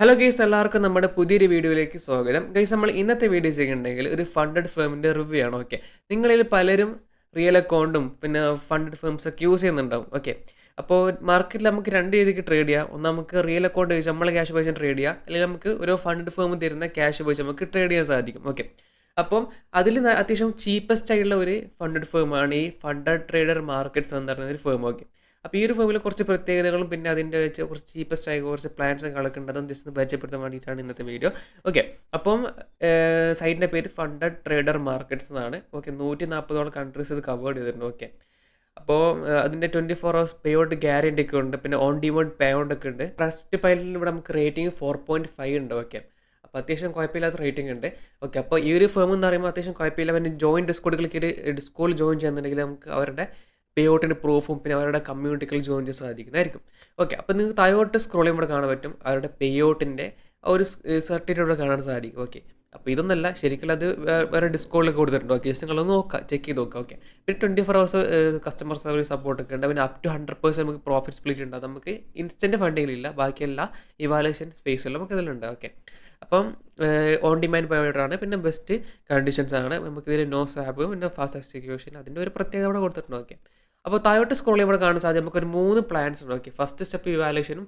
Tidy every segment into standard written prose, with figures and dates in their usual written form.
Hello guys, എല്ലാവർക്കും നമ്മുടെ പുതിയൊരു വീഡിയോയിലേക്ക് സ്വാഗതം. ഗൈസ്, നമ്മൾ ഇന്നത്തെ വീഡിയോ ചെയ്യുന്നുണ്ടെങ്കിൽ ഒരു ഫണ്ടഡ് ഫേമിൻ്റെ റിവ്യൂ ആണ്. ഓക്കെ, നിങ്ങളിൽ പലരും റിയൽ അക്കൗണ്ടും പിന്നെ ഫണ്ടഡ് ഫേംസ് ഒക്കെ യൂസ് ചെയ്യുന്നുണ്ടാവും. ഓക്കെ, അപ്പോൾ മാർക്കറ്റിൽ നമുക്ക് രണ്ട് രീതിക്ക് ട്രേഡ് ചെയ്യാം. ഒന്ന് നമുക്ക് റിയൽ അക്കൗണ്ട് വെച്ച് നമ്മളെ ക്യാഷ് ഉപയോഗിച്ച് ട്രേഡ് ചെയ്യാം, അല്ലെങ്കിൽ നമുക്ക് ഓരോ ഫണ്ട് ഫേം തരുന്ന ക്യാഷ് ഉപയോഗിച്ച് നമുക്ക് ട്രേഡ് ചെയ്യാൻ സാധിക്കും. ഓക്കെ, അപ്പം അതിൽ അത്യാവശ്യം ചീപ്പസ്റ്റ് ആയിട്ടുള്ള ഒരു ഫണ്ടഡ് ഫേമാണ് ഈ ഫണ്ടഡ് ട്രേഡർ മാർക്കറ്റ്സ് എന്ന് പറയുന്ന ഒരു ഫേം. ഓക്കെ, അപ്പോൾ ഈ ഒരു ഫേമിൽ കുറച്ച് പ്രത്യേകതകളും പിന്നെ അതിൻ്റെ വെച്ച് കുറച്ച് ചീപ്പസ്റ്റ് ആയ കുറച്ച് പ്ലാൻസും കളക്കുന്നുണ്ട്. അതും ജസ്റ്റ് ഒന്ന് പരിചയപ്പെടുത്താൻ വേണ്ടിയിട്ടാണ് ഇന്നത്തെ വീഡിയോ. ഓക്കെ, അപ്പം സൈറ്റിൻ്റെ പേര് ഫണ്ടഡ് ട്രേഡർ മാർക്കറ്റ്സ് എന്നാണ്. ഓക്കെ, 140ഓളം കൺട്രീസ് ഇത് കവേർഡ് ചെയ്തിട്ടുണ്ട്. ഓക്കെ, അപ്പോൾ അതിൻ്റെ 24 hours പേ ഔട്ട് ഗ്യാരണ്ടി ഒക്കെ ഉണ്ട്. പിന്നെ ഓൺ ഡിമാൻഡ് പേ ഔട്ട് ഒക്കെ ഉണ്ട്. ട്രസ്റ്റ് പൈലിൽ ഇവിടെ നമുക്ക് റേറ്റിംഗ് 4.5 ഉണ്ട്. ഓക്കെ, അപ്പോൾ അത്യാവശ്യം കുഴപ്പമില്ലാത്ത റേറ്റിംഗ് ഉണ്ട്. ഓക്കെ, അപ്പോൾ ഈ ഒരു ഫേം എന്ന് പറയുമ്പോൾ അത്യാവശ്യം കുഴപ്പമില്ല. പിന്നെ ജോയിൻ ഡിസ്കോഡിലേക്ക് ഡിസ്കോഡിൽ ജോയിൻ ചെയ്യുന്നുണ്ടെങ്കിൽ നമുക്ക് അവരുടെ പേ ഔട്ടിൻ്റെ പ്രൂഫും പിന്നെ അവരുടെ കമ്മ്യൂണിറ്റികൾ ജോയിൻ ചെയ്യാൻ സാധിക്കുന്നതായിരിക്കും. ഓക്കെ, അപ്പോൾ നിങ്ങൾക്ക് താഴോട്ട് സ്ക്രോൾ ചെയ്യുമ്പോൾ കാണാൻ പറ്റും അവരുടെ പേ ഔട്ടിൻ്റെ ഒരു സർട്ടിഫിക്കറ്റ് കാണാൻ സാധിക്കും. ഓക്കെ, അപ്പോൾ ഇതൊന്നല്ല, ശരിക്കും അത് വേറെ ഡിസ്കൗണ്ടിലൊക്കെ കൊടുത്തിട്ടുണ്ട്. ഓക്കെ, ജസ്റ്റ് നിങ്ങളൊന്ന് നോക്കാം, ചെക്ക് ചെയ്ത് നോക്കാം. ഓക്കെ, പിന്നെ 24 hours കസ്റ്റമർ സർവീസ് സപ്പോർട്ടൊക്കെ ഉണ്ട്. പിന്നെ അപ് ടു 100% നമുക്ക് പ്രോഫിറ്റ് സ്പ്ലിറ്റ് ഉണ്ട്. അത് നമുക്ക് ഇൻസ്റ്റൻറ്റ് ഫണ്ടിങ്ങിലില്ല, ബാക്കിയെല്ലാം ഇവാലുവേഷൻ സ്പേസിലും നമുക്ക് ഇതിലുണ്ട്. ഓക്കെ, അപ്പം ഓൺ ഡിമാൻഡ് പേയ്മെൻ്റാണ്. പിന്നെ ബെസ്റ്റ് കണ്ടീഷൻസ് ആണ്. നമുക്കിതിൽ നോ സ്വാപ്പ് പിന്നെ ഫാസ്റ്റ് എക്സിക്യൂഷൻ അതിൻ്റെ ഒരു പ്രത്യേകത അവിടെ കൊടുത്തിട്ടുണ്ട്. ഓക്കെ, അപ്പോൾ താഴോട്ട് സ്ക്രോൾ ചെയ്യുമ്പോൾ കാണാൻ സാധ്യത നമുക്കൊരു 3 പ്ലാൻസ് ഉണ്ട്. ഓക്കെ, ഫസ്റ്റ് സ്റ്റെപ്പ് ഇവാലുവേഷനും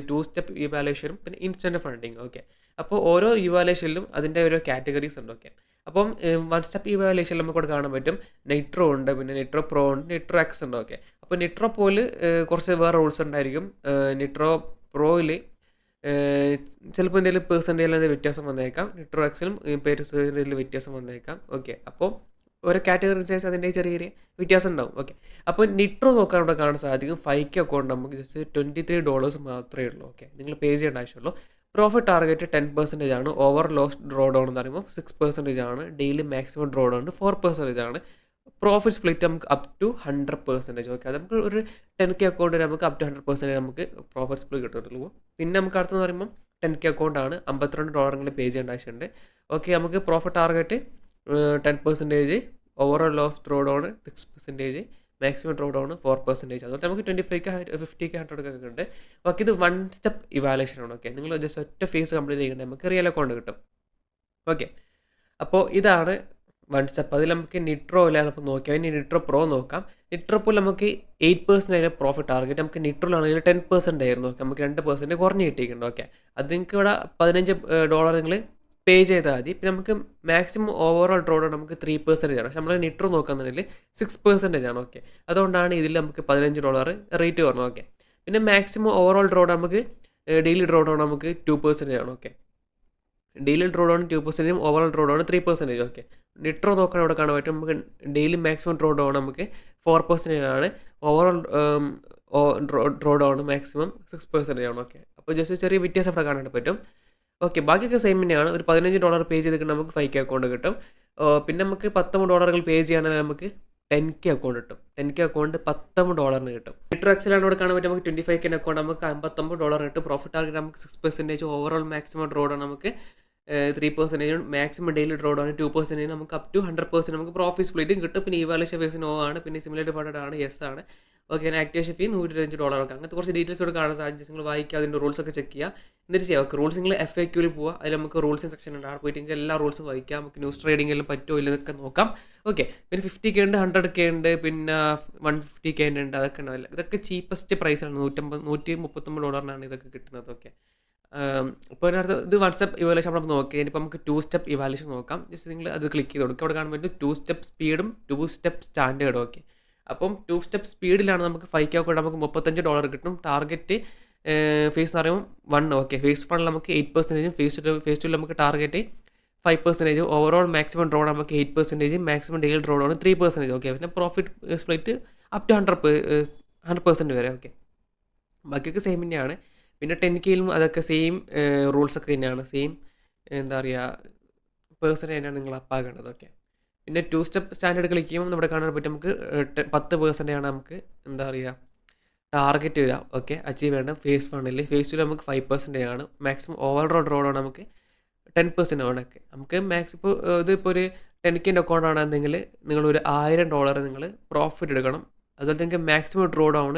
2 സ്റ്റെപ്പ് ഇവാലുവേഷനും പിന്നെ ഇൻസ്റ്റൻറ്റ് ഫണ്ടിങ്. ഓക്കെ, അപ്പോൾ ഓരോ ഇവാലുവേഷനിലും അതിൻ്റെ ഓരോ കാറ്റഗറീസ് ഉണ്ട്. ഓക്കെ, അപ്പം 1 സ്റ്റെപ്പ് ഇവാലുവേഷനിൽ നമുക്കിവിടെ കാണാൻ പറ്റും നെട്രോ ഉണ്ട്, പിന്നെ നെട്രോ പ്രോ ഉണ്ട്, നെട്രോ എക്സ് ഉണ്ട്. ഓക്കെ, അപ്പോൾ നെട്രോ പ്രോയിൽ കുറച്ച് വേറെ റൂൾസ് ഉണ്ടായിരിക്കും. നെട്രോ പ്രോയിൽ ചിലപ്പോൾ എന്തെങ്കിലും പെർസെൻറ്റേജിൽ വ്യത്യാസം വന്നേക്കാം. നെട്രോ എക്സിലും പെർസെൻറ്റേജിൽ വ്യത്യാസം വന്നേക്കാം. ഓക്കെ, അപ്പോൾ ഓരോ കാറ്റഗറി അനുസരിച്ച് അതിൻ്റെ ചെറിയ ചെറിയ വ്യത്യാസം ഉണ്ടാവും. ഓക്കെ, അപ്പോൾ നിട്രോ നോക്കാൻ ഇവിടെ കാണാൻ സാധിക്കും. 5K അക്കൗണ്ട് നമുക്ക് ജസ്റ്റ് $23 മാത്രമേ ഉള്ളൂ. ഓക്കെ, നിങ്ങൾ പേ ചെയ്യേണ്ട ആവശ്യമുള്ളൂ. പ്രോഫിറ്റ് ടാർഗറ്റ് 10% ആണ്. ഓവർ ലോസ്റ്റ് ഡ്രോ ഡൗൺ എന്ന് പറയുമ്പോൾ 6% ആണ്. ഡെയിലി മാക്സിമം ഡ്രോ ഡൗൺ 4% ആണ്. പ്രോഫിറ്റ് സ്പ്ലിറ്റ് നമുക്ക് അപ് ടു 100%. ഓക്കെ, അത് നമുക്ക് ഒരു 10K അക്കൗണ്ട് നമുക്ക് അപ് ടു 100% നമുക്ക് പ്രോഫിറ്റ് സ്പ്ലിറ്റ് കിട്ടുള്ളൂ. പിന്നെ നമുക്ക് അടുത്തെന്ന് പറയുമ്പോൾ 10K അക്കൗണ്ടാണ്. $52 പേ ചെയ്യേണ്ട ആവശ്യമുണ്ട്. ഓക്കെ, നമുക്ക് profit target 10%, overall loss drawdown 6%, maximum drawdown 4%. അതുപോലെ നമുക്ക് 25K 50K 100K ഒക്കെ ഉണ്ട്. ഓക്കെ, ഇത് 1 സ്റ്റെപ്പ് ഇവാലുവേഷൻ ആണ്. ഓക്കെ, നിങ്ങൾ ജസ്റ്റ് ഒറ്റ ഫേസ് കംപ്ലീറ്റ് ചെയ്യേണ്ടത് നമുക്ക് റിയൽ അക്കൗണ്ട് കിട്ടും. ഓക്കെ, അപ്പോൾ ഇതാണ് 1 സ്റ്റെപ്പ്. അതിൽ നമുക്ക് നിട്രോയിലാണ് ഇപ്പോൾ നോക്കിയാൽ ഇനി നിട്രോ പ്രോ നോക്കാം. നിട്രോ പ്രോ നമുക്ക് 8% ആയിരുന്നു പ്രോഫിറ്റ് ടാർഗറ്റ്. നമുക്ക് നിട്രോയിലാണെങ്കിൽ 10% ആയിരുന്നു. ഓക്കെ, നമുക്ക് 2% കുറഞ്ഞ് കിട്ടിയിട്ടുണ്ട്. ഓക്കെ, അത് നിങ്ങൾക്ക് ഇവിടെ $15 നിങ്ങൾ പേ ചെയ്താൽ മതി. പിന്നെ നമുക്ക് മാക്സിമം ഓവറോൾ ഡ്രോ ഡൗൺ നമുക്ക് 3% ആണ്. പക്ഷെ നമ്മൾ നിട്രോ നോക്കുകയാണെന്നുണ്ടെങ്കിൽ 6% ആണ്. ഓക്കെ, അതുകൊണ്ടാണ് ഇതിൽ നമുക്ക് $15 റേറ്റ് കുറഞ്ഞു. ഓക്കെ, പിന്നെ മാക്സിമം ഓവറോൾ ഡ്രോ ഡൗൺ നമുക്ക് ഡെയിലി ഡ്രോ ഡൗൺ നമുക്ക് 2% ആണ്. Okay, daily drawdown 2%, overall drawdown 3%. Okay, നിട്രോ നോക്കാൻ ഇവിടെ കാണാൻ പറ്റും. നമുക്ക് ഡെയിലി മാക്സിമം ഡ്രോ ഡൗൺ നമുക്ക് 4% ആണ്. ഓവറോൾ ഡ്രോ ഡൗൺ മാക്സിമം 6% ആണ്. ഓക്കെ, അപ്പോൾ ജസ്റ്റ് ചെറിയ വ്യത്യാസം ഇവിടെ കാണാൻ പറ്റും. ഓക്കെ, ബാക്കിയൊക്കെ സെയിം തന്നെയാണ്. ഒരു $15 പേ ചെയ്തിട്ട് നമുക്ക് 5K അക്കൗണ്ട് കിട്ടും. പിന്നെ നമുക്ക് $19 പേ ചെയ്യുകയാണെങ്കിൽ നമുക്ക് 10K അക്കൗണ്ട് കിട്ടും. 10K അക്കൗണ്ട് $19 കിട്ടും. നിട്രോ എക്സിലാണ് ഇവിടെ കാണാൻ പറ്റും. നമുക്ക് 25K അക്കൗണ്ട് നമുക്ക് $59 കിട്ടും. പ്രോഫിറ്റ് ടാർഗറ്റ് നമുക്ക് 6%, ഓവറോൾ മാക്സിമം ഡ്രോ ഡൗൺ നമുക്ക് 3%, മാക്സിമം ഡെയിലി ഡ്രോ ഡൗൺ 2%, നമുക്ക് അപ് ടു 100% നമുക്ക് പ്രോഫിറ്റ് സ്പ്ലിറ്റും കിട്ടും. പിന്നെ ഇവാലുവേഷൻ ഫേസ് നോ ആണ്. പിന്നെ സിമുലേറ്റഡ് ഫണ്ടഡ് ആണ്, യെസ് ആണ്. ഓക്കെ, ആക്ടിവേഷൻ ഫീ $125 ഒക്കെ. അങ്ങനത്തെ കുറച്ച് ഡീറ്റെയിൽസ് ഇവിടെ കാണാൻ സാധിക്കും. നിങ്ങൾ വായിക്കുക, അതിൻ്റെ റൂൾസ് ഒക്കെ ചെക്ക് ചെയ്യുക, എന്നിട്ട് ചെയ്യാം. ഓക്കെ, റൂൾസ് നിങ്ങൾ FAQയിൽ പോവുക. അതിൽ നമുക്ക് റൂൾസിൻ സെക്ഷൻ ഉണ്ട്. അവിടെ പോയിട്ട് എല്ലാ റൂൾസും വായിക്കാം. നമുക്ക് ന്യൂസ് ട്രേഡിംഗിലും പറ്റുമോ ഇല്ലെന്നൊക്കെ നോക്കാം. ഓക്കെ, പിന്നെ 50K ഉണ്ട്, 100K ഉണ്ട്, പിന്നെ 150K ഉണ്ട്. അതൊക്കെ ഉണ്ടാവില്ല. ഇതൊക്കെ ചീപ്പസ്റ്റ് പ്രൈസാണ്. $139 ഇതൊക്കെ കിട്ടുന്നത്. ഓക്കെ, ഇപ്പോൾ അതിനകത്ത് ഇത് 1 സ്റ്റെപ്പ് ഇവാലുവേഷൻ നമ്മൾ നോക്കി. ഇനിയിപ്പോൾ നമുക്ക് 2 സ്റ്റെപ്പ് ഇവാലുവേഷൻ നോക്കാം. ജസ്റ്റ് നിങ്ങൾ അത് ക്ലിക്ക് ചെയ്ത് കൊടുക്കുക. അവിടെ കാണാൻ പറ്റും 2 സ്റ്റെപ്പ് സ്പീഡും 2 സ്റ്റെപ്പ് സ്റ്റാൻഡേർഡും. ഓക്കെ, അപ്പം 2 സ്റ്റെപ്പ് സ്പീഡിലാണ് നമുക്ക് 5K അക്കൗണ്ട് നമുക്ക് $35 കിട്ടും. ടാർഗറ്റ് ഫേസ് എന്ന് പറയുമ്പോൾ 1. ഓക്കെ, ഫേസ് 1 നമുക്ക് 8%, ഫേസ് 2 നമുക്ക് ടാർഗറ്റ് 5%, ഓവറോൾ മാക്സിമം ഡ്രോ നമുക്ക് 8%, maximum daily drawdown 3%. Okay, പിന്നെ പ്രോഫിറ്റ് സ്പ്ലിറ്റ് അപ് ടു 100% വരെ. ഓക്കെ, ബാക്കിയൊക്കെ സെയിം തന്നെയാണ്. പിന്നെ 10Kയിലും അതൊക്കെ സെയിം റൂൾസൊക്കെ തന്നെയാണ്. സെയിം എന്താ പറയുക പേഴ്സൻ്റ് തന്നെയാണ് നിങ്ങൾ അപ്പാക്കേണ്ടത്. ഓക്കെ, പിന്നെ 2 സ്റ്റെപ്പ് സ്റ്റാൻഡേർഡ് ക്ലിക്ക് ചെയ്യുമ്പോൾ നമ്മുടെ കാണാൻ പറ്റും നമുക്ക് 10% ആണ് നമുക്ക് എന്താ പറയുക ടാർഗറ്റ് വരിക. ഓക്കെ, അച്ചീവ് വേണ്ട ഫേസ് 1. ഫേസ് 2 നമുക്ക് 5% ആണ്. മാക്സിമം ഓവറോൾ ഡ്രോ ഡൗൺ നമുക്ക് 10% ആണ്. ഒക്കെ നമുക്ക് ഇപ്പോൾ ഇതിപ്പോൾ ഒരു 10K അക്കൗണ്ട് ആണെന്നെങ്കിൽ നിങ്ങളൊരു $1000 നിങ്ങൾ പ്രോഫിറ്റ് എടുക്കണം. അതുപോലെ നിങ്ങൾക്ക് മാക്സിമം ഡ്രോ ഡൗൺ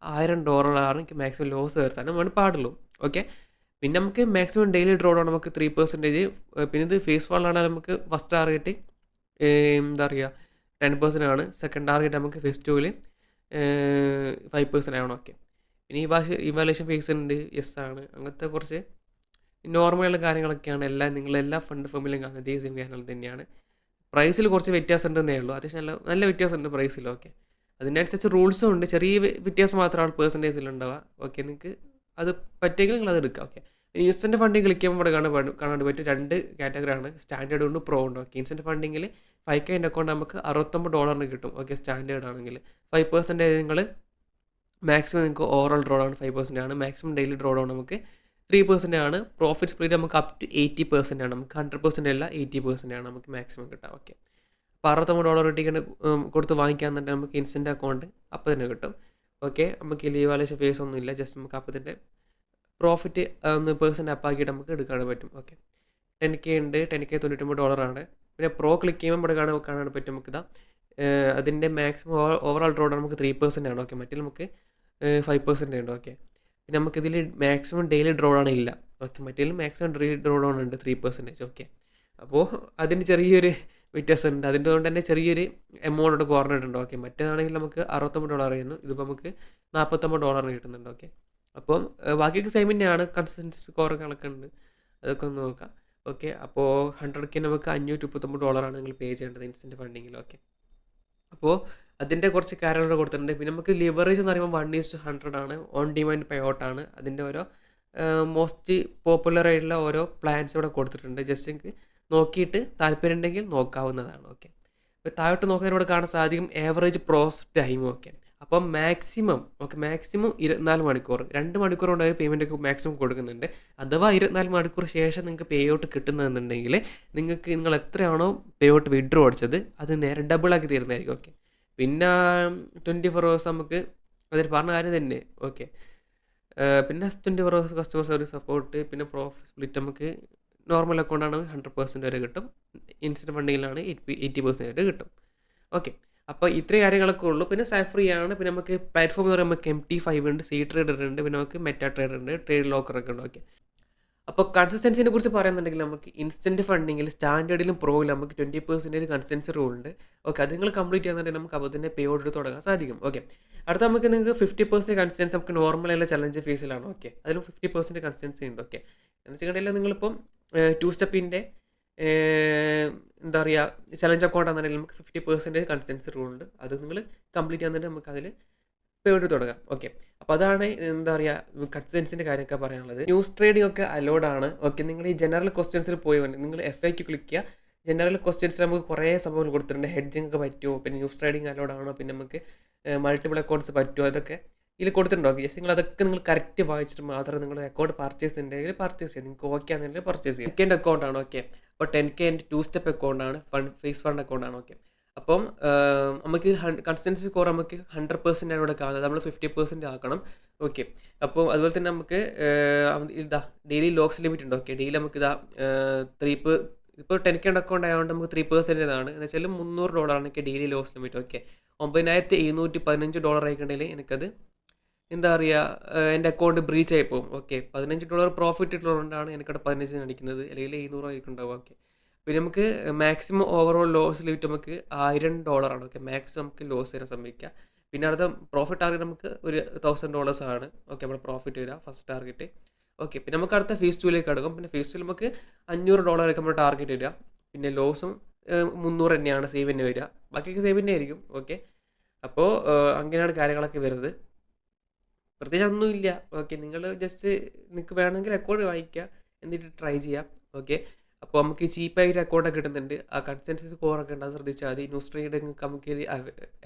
$1000 ആണ്. എനിക്ക് മാക്സിമം ലോസ് വരുത്താനും വേണ്ടി പാടുള്ളൂ. ഓക്കെ, പിന്നെ നമുക്ക് മാക്സിമം ഡെയിലി ഡ്രോ ഡൗൺ നമുക്ക് 3%. പിന്നെ ഇത് ഫേസ് വാളിലാണെങ്കിൽ നമുക്ക് ഫസ്റ്റ് ടാർഗറ്റ് എന്താ പറയുക 10% ആണ്. സെക്കൻഡ് ടാർഗറ്റ് നമുക്ക് ഫേസ് 2 5% ആണ്. ഓക്കെ, പിന്നെ ഇവാലുവേഷൻ ഫേസ് ഉണ്ട്, യെസ് ആണ്. അങ്ങനത്തെ കുറച്ച് നോർമലുള്ള കാര്യങ്ങളൊക്കെയാണ് നിങ്ങളെല്ലാ ഫണ്ട് ഫേമിലും കാണുന്നത് ഇതേ സെയിം കാര്യങ്ങൾ തന്നെയാണ്. പ്രൈസിൽ കുറച്ച് വ്യത്യാസം ഉണ്ടെന്നേ ഉള്ളൂ, അത്യാവശ്യം നല്ല വ്യത്യാസമുണ്ട് പ്രൈസിൽ. ഓക്കെ, അതിനനുസരിച്ച് റൂൾസും ഉണ്ട്, ചെറിയ വ്യത്യാസം മാത്രമാണ് പെർസെൻറ്റേജിലുണ്ടാവുക. ഓക്കെ, നിങ്ങൾക്ക് അത് പറ്റുമെങ്കിൽ നിങ്ങൾ അത് എടുക്കുക. ഓക്കെ, ഇൻസ്റ്റൻറ്റ് ഫണ്ടിങ് ക്ലിക്ക് ചെയ്യുമ്പോൾ ഇവിടെ കാണാൻ പറ്റും 2 കാറ്റഗറിയാണ്, സ്റ്റാൻഡേർഡ് ഉണ്ട്, പ്രോ ഉണ്ട്. ഓക്കെ, ഇൻസ്റ്റൻറ്റ് ഫണ്ടിങ്ങിൽ 5K അക്കൗണ്ട് നമുക്ക് $69 കിട്ടും. ഓക്കെ, സ്റ്റാൻഡേർഡ് ആണെങ്കിൽ 5% നിങ്ങൾ മാക്സിമം നിങ്ങൾക്ക് ഓവറോൾ ഡ്രോ ഡൗൺ 5% ആണ്. മാക്സിമം ഡെയിലി ഡ്രോ ഡൗൺ നമുക്ക് 3% ആണ്. പ്രോഫിറ്റ് സ്പ്ലിറ്റ് നമുക്ക് അപ് ടു 80% ആണ്. നമുക്ക് 100% അല്ല, 80% ആണ് നമുക്ക് മാക്സിമം കിട്ടാം. ഓക്കെ, അപ്പോൾ $69 കിട്ടിയിട്ട് കൊടുത്ത് വാങ്ങിക്കാന്നുണ്ടെങ്കിൽ നമുക്ക് ഇൻസ്റ്റൻറ്റ് അക്കൗണ്ട് അപ്പോൾ തന്നെ കിട്ടും. ഓക്കെ, നമുക്ക് ലീവാലേഷൻ ഫേസ് ഒന്നും ഇല്ല, ജസ്റ്റ് നമുക്ക് അപ്പോൾ തന്നെ പ്രോഫിറ്റ് 1% അപ്പാക്കിയിട്ട് നമുക്ക് എടുക്കാൻ പറ്റും. ഓക്കെ, 10K ഉണ്ട്, 10K $99 ആണ്. പിന്നെ പ്രോ ക്ലിക്ക് ചെയ്യുമ്പോൾ ഇവിടെ കാണാൻ പറ്റും നമുക്ക് ഇതാ അതിൻ്റെ മാക്സിമം ഓവറോൾ ഡ്രോ ഡൗൺ നമുക്ക് 3% ആണ്. ഓക്കെ, മറ്റേ നമുക്ക് 5% ഉണ്ട്. ഓക്കെ, പിന്നെ നമുക്കിതിൽ മാക്സിമം ഡെയിലി ഡ്രോ ഡൗൺ ഇല്ല. ഓക്കെ, മറ്റേ മാക്സിമം ഡെയിലി ഡ്രോ ഡൗൺ ഉണ്ട് 3%. ഓക്കെ, അപ്പോൾ അതിന് ചെറിയൊരു വ്യത്യാസമുണ്ട്. അതിൻ്റെ കൊണ്ട് തന്നെ ചെറിയൊരു എമൗണ്ട് കുറഞ്ഞിട്ടുണ്ട്. ഓക്കെ, മറ്റേതാണെങ്കിൽ നമുക്ക് $69 ആയിരുന്നു, ഇതിപ്പോൾ നമുക്ക് $49 കിട്ടുന്നുണ്ട്. ഓക്കെ, അപ്പം ബാക്കിയൊക്കെ സെയിം തന്നെയാണ്, കൺസിസ്റ്റൻസി സ്കോർ കണക്കുണ്ട്, അതൊക്കെ ഒന്ന് നോക്കാം. ഓക്കെ, അപ്പോൾ 100K നമുക്ക് $539 ആണ് നിങ്ങൾ പേ ചെയ്യേണ്ടത് ഇൻസ്റ്റൻറ്റ് ഫണ്ടിങ്ങിൽ. ഓക്കെ, അപ്പോൾ അതിൻ്റെ കുറച്ച് കാര്യങ്ങൾ കൊടുത്തിട്ടുണ്ട്. പിന്നെ നമുക്ക് ലിവറേജ് എന്ന് പറയുമ്പോൾ 1:100 ആണ്, ഓൺ ഡിമാൻഡ് പേ ഔട്ടാണ്. അതിൻ്റെ ഓരോ മോസ്റ്റ് പോപ്പുലർ ആയിട്ടുള്ള ഓരോ പ്ലാൻസ് ഇവിടെ കൊടുത്തിട്ടുണ്ട്. ജസ്റ്റ് നിങ്ങൾക്ക് നോക്കിയിട്ട് താല്പര്യം ഉണ്ടെങ്കിൽ നോക്കാവുന്നതാണ്. ഓക്കെ, ഇപ്പോൾ താഴോട്ട് നോക്കുന്നതിനോട് കാണാൻ സാധിക്കും ആവറേജ് പ്രോസസ് ടൈം. ഓക്കെ, അപ്പം മാക്സിമം 24 മണിക്കൂർ, 2 മണിക്കൂർ കൊണ്ട് പേയ്മെൻറ്റ് മാക്സിമം കൊടുക്കുന്നുണ്ട്. അഥവാ 24 മണിക്കൂർ ശേഷം നിങ്ങൾക്ക് പേ ഔട്ട് കിട്ടുന്നതെന്നുണ്ടെങ്കിൽ നിങ്ങൾ എത്രയാണോ പേ ഔട്ട് വിഡ്രോ അടിച്ചത് അത് നേരെ ഡബിളാക്കി തരുന്നതായിരിക്കും. ഓക്കെ, പിന്നെ 24 hours നമുക്ക് അതിൽ പറഞ്ഞ കാര്യം തന്നെ. ഓക്കെ, പിന്നെ 24 hours കസ്റ്റമർ സർവീസ് സപ്പോർട്ട്, പിന്നെ പ്രോഫിറ്റ് സ്പ്ലിറ്റ് നമുക്ക് നോർമൽ അക്കൗണ്ടാണ് 100% വരെ കിട്ടും, ഇൻസ്റ്റൻറ്റ് ഫണ്ടിങ്ങിലാണ് 80% വരെ കിട്ടും. ഓക്കെ, അപ്പോൾ ഇത്രയും കാര്യങ്ങളൊക്കെ ഉള്ളൂ. പിന്നെ ഫ്രീ ആണ്. പിന്നെ നമുക്ക് പ്ലാറ്റ്ഫോം എന്ന് പറയുമ്പോൾ നമുക്ക് MT5 ഉണ്ട്, സി ട്രേഡർ ഉണ്ട്, പിന്നെ നമുക്ക് മെറ്റാ ട്രേഡർ ഉണ്ട്, ട്രേഡ് ലോക്കറൊക്കെ ഉണ്ട്. ഓക്കെ, അപ്പോൾ കൺസിസ്റ്റൻസിനെ കുറിച്ച് പറയുന്നുണ്ടെങ്കിൽ നമുക്ക് ഇൻസ്റ്റൻറ്റ് ഫണ്ടിങ്ങിൽ സ്റ്റാൻഡേർഡിലും പ്രോയിലും നമുക്ക് 20% കൺസിസ്റ്റൻസി റൂൾ ഉണ്ട്. ഓക്കെ, അത് നിങ്ങൾ കംപ്ലീറ്റ് ചെയ്യാന്നുണ്ടെങ്കിൽ നമുക്ക് അപ്പോൾ തന്നെ പേ ഔട്ട് തുടങ്ങാൻ സാധിക്കും. ഓക്കെ, അടുത്ത നിങ്ങൾക്ക് 50% കൺസിസ്റ്റൻസി നമുക്ക് നോർമലായുള്ള ചലഞ്ച് ഫേസിലാണ്. ഓക്കെ, അതിലും 50% കൺസിസ്റ്റൻസി ഉണ്ട്. ഓക്കെ, എന്ന് വെച്ചിട്ടുണ്ടെങ്കിൽ നിങ്ങളിപ്പം 2 സ്റ്റെപ്പിൻ്റെ എന്താ പറയുക ചലഞ്ച് അക്കൗണ്ട് ആണെന്നുണ്ടെങ്കിൽ നമുക്ക് 50% കൺസിസ്റ്റൻസി റൂൾ ഉണ്ട്. അത് നിങ്ങൾ കംപ്ലീറ്റ് ചെയ്യാന്നുണ്ടെങ്കിൽ നമുക്ക് അതിൽ പേ ഔട്ട് തുടങ്ങാം. ഓക്കെ, അപ്പോൾ അതാണ് എന്താ പറയുക കൺസിസ്റ്റൻസിൻ്റെ കാര്യമൊക്കെ പറയാനുള്ളത്. ന്യൂസ് ട്രേഡിംഗ് ഒക്കെ അലോഡ് ആണ്. ഓക്കെ, നിങ്ങൾ ഈ ജനറൽ ക്വസ്റ്റ്യൻസിൽ പോയി നിങ്ങൾ FAQ ക്ലിക്ക് ചെയ്യുക. ജനറൽ ക്വസ്റ്റ്യൻസിൽ നമുക്ക് കുറേ സംഭവങ്ങൾ കൊടുത്തിട്ടുണ്ട്. ഹെഡ്ജിങ് ഒക്കെ പറ്റുമോ, പിന്നെ ന്യൂസ് ട്രേഡിംഗ് അലോഡ് ആണോ, പിന്നെ നമുക്ക് മൾട്ടിപ്പിൾ അക്കൗണ്ട്സ് പറ്റുമോ, അതൊക്കെ ഇതിൽ കൊടുത്തിട്ടുണ്ടോ. ജസ്റ്റ് അതൊക്കെ നിങ്ങൾ കറക്റ്റ് വായിച്ചിട്ട് മാത്രം നിങ്ങൾ അക്കൗണ്ട് പർച്ചേസ് ഉണ്ടെങ്കിൽ പർച്ചേസ് ചെയ്യാം. നിങ്ങൾക്ക് ഓക്കെ ആണെന്നുണ്ടെങ്കിൽ പർച്ചേസ് ചെയ്യാം. 10K അക്കൗണ്ടാണ്. ഓക്കെ, അപ്പോൾ 10K 2 സ്റ്റെപ്പ് അക്കൗണ്ടാണ്, ഫേസ് ഫണ്ട് അക്കൗണ്ടാണ്. ഓക്കെ, അപ്പം നമുക്ക് കൺസിസ്റ്റൻസി സ്കോർ നമുക്ക് 100% ആണ് ഇവിടെ കാണുന്നത്, നമ്മൾ 50% ആക്കണം. ഓക്കെ, അപ്പോൾ അതുപോലെ തന്നെ നമുക്ക് ഇതാ ഡെയിലി ലോക്സ് ലിമിറ്റ് ഉണ്ട്. ഓക്കെ, ഡെയിലി നമുക്ക് ഇതാ ഇപ്പോൾ 10K അക്കൗണ്ട് ആയതുകൊണ്ട് നമുക്ക് 3% ഇതാണ് എന്ന് വെച്ചാൽ $300 എനിക്ക് ഡെയിലി ലോസ് ലിമിറ്റ്. ഓക്കെ, $9,715 ആയിക്കണ്ടെങ്കിൽ എനിക്കത് എന്താ പറയുക എൻ്റെ അക്കൗണ്ട് ബ്രീച്ച് ആയി പോകും. ഓക്കെ, $15 പ്രോഫിറ്റ് ഇട്ടുള്ളതുകൊണ്ടാണ് എനിക്കവിടെ 15 അടിക്കുന്നത്, അല്ലെങ്കിൽ 700 ആയിരിക്കും ഉണ്ടാവും. ഓക്കെ, പിന്നെ നമുക്ക് മാക്സിമം ഓവറോൾ ലോസ് ലിമിറ്റ് നമുക്ക് $1000 ആണ്. ഓക്കെ, മാക്സിമം നമുക്ക് ലോസ് വരാൻ സംഭവിക്കുക. പിന്നെ അടുത്ത പ്രോഫിറ്റ് ടാർഗറ്റ് നമുക്ക് ഒരു $1000 ആണ്. ഓക്കെ, നമ്മുടെ പ്രോഫിറ്റ് വരിക ഫസ്റ്റ് ടാർഗറ്റ്. ഓക്കെ, പിന്നെ നമുക്ക് അടുത്ത ഫേസ് 2ലേക്ക് അടുക്കും. പിന്നെ ഫേസ് 2 നമുക്ക് $500 ഒക്കെ നമ്മുടെ ടാർഗറ്റ് വരിക. പിന്നെ ലോസും 300 തന്നെയാണ്, സേവ് തന്നെ വരിക, ബാക്കിയൊക്കെ സേവ് തന്നെ ആയിരിക്കും. ഓക്കെ, അപ്പോൾ അങ്ങനെയാണ് കാര്യങ്ങളൊക്കെ വരുന്നത്, പ്രത്യേകിച്ച് ഒന്നുമില്ല. ഓക്കെ, നിങ്ങൾ ജസ്റ്റ് നിങ്ങൾക്ക് വേണമെങ്കിൽ അക്കൗണ്ട് വാങ്ങിക്കുക, എന്നിട്ട് ട്രൈ ചെയ്യാം. ഓക്കെ, അപ്പോൾ നമുക്ക് ചീപ്പായിട്ട് അക്കൗണ്ടൊക്കെ കിട്ടുന്നുണ്ട്. ആ കൺസിസ്റ്റൻസി സ്കോറൊക്കെ ഉണ്ട്, അത് ശ്രദ്ധിച്ചാൽ മതി. ന്യൂസ് ട്രേഡിംഗ് നമുക്ക്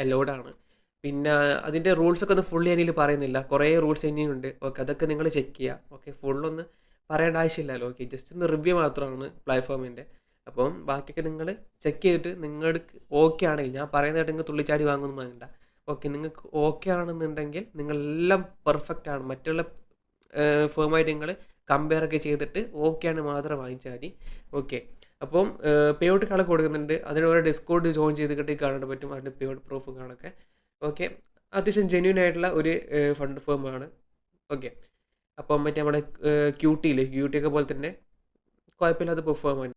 അലൗഡാണ്. പിന്നെ അതിൻ്റെ റൂൾസൊക്കെ ഒന്ന് ഫുള്ളി അതിൽ പറയുന്നില്ല, കുറേ റൂൾസ് തന്നെയുണ്ട്. ഓക്കെ, അതൊക്കെ നിങ്ങൾ ചെക്ക് ചെയ്യുക. ഓക്കെ, ഫുള്ളൊന്ന് പറയേണ്ട ആവശ്യമില്ലല്ലോ. ഓക്കെ, ജസ്റ്റ് ഒന്ന് റിവ്യൂ മാത്രമാണ് പ്ലാറ്റ്ഫോമിൻ്റെ. അപ്പം ബാക്കിയൊക്കെ നിങ്ങൾ ചെക്ക് ചെയ്തിട്ട് നിങ്ങൾക്ക് ഓക്കെ ആണെങ്കിൽ, ഞാൻ പറയുന്നതായിട്ട് നിങ്ങൾ തുള്ളിച്ചാടി വാങ്ങുന്നു വേണ്ട. ഓക്കെ, നിങ്ങൾക്ക് ഓക്കെ ആണെന്നുണ്ടെങ്കിൽ നിങ്ങളെല്ലാം പെർഫെക്റ്റ് ആണ്, മറ്റുള്ള ഫേമായിട്ട് നിങ്ങൾ കമ്പയർ ഒക്കെ ചെയ്തിട്ട് ഓക്കെ ആണ് മാത്രം വാങ്ങിച്ചാൽ മതി. ഓക്കെ, അപ്പം പേ ഔട്ട് കണക്ക് കൊടുക്കുന്നുണ്ട്, അതിന് ഓരോ ഡിസ്കൗണ്ട് ജോയിൻ ചെയ്തിട്ട് കാണാൻ പറ്റും, അതിൻ്റെ പേ ഔട്ട് പ്രൂഫും കാണൊക്കെ. ഓക്കെ, അത്യാവശ്യം ജെന്യൂൻ ആയിട്ടുള്ള ഒരു ഫണ്ട് ഫേമാണ്. ഓക്കെ, അപ്പം മറ്റേ നമ്മുടെ ക്യൂട്ടിയിൽ ക്യൂട്ടിയൊക്കെ പോലെ തന്നെ കുഴപ്പമില്ലാതെ പെർഫോമൻസ്